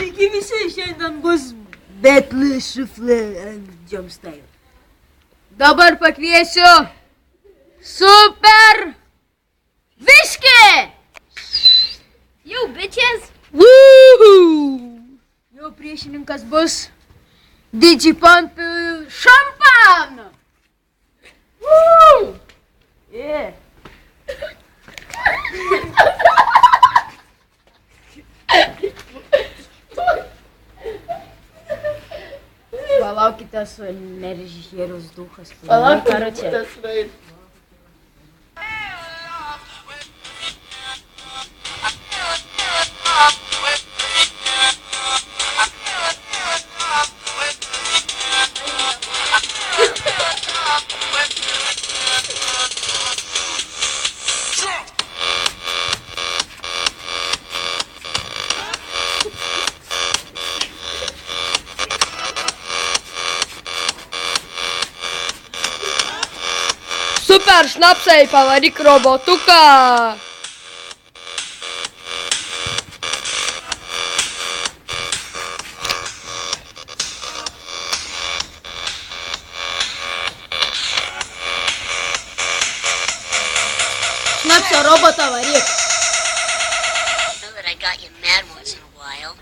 Sveiki visi, šiandien bus Betli Šuflė Jumpstyle. Dabar pakviesiu Super Viškį! Jau, bitches! Jo priešininkas bus Digipump Šampan! Yeah. Palaukite su nerežisieriaus duchas. Palaukite. Super šnapsai, pavaryk robotuką! Šnapsio robotą varyk. Know that I got you mad once in a while.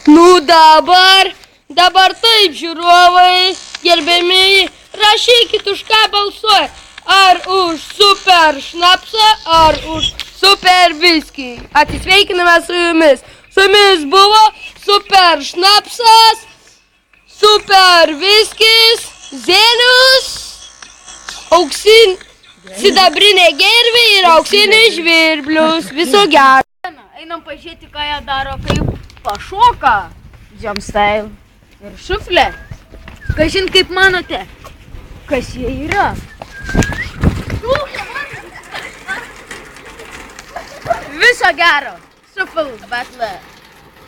Nu dabar taip, žiūrovai, gerbėmieji, rašykit už ką balsuoja. Ar už super šnapsą, ar už super viskį. Atsisveikiname su jumis. Su jumis buvo super šnapsas, super viskis, Zenius, sidabrinė gervė ir auksinis žvirblius. Viso gero. Einam pažiūrėti, ką jie daro, kaip pašoka Jumpstyle ir Šuflė. Kažin kaip manote, kas jie yra? Viso gero. Šufl, Betli,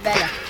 Belė.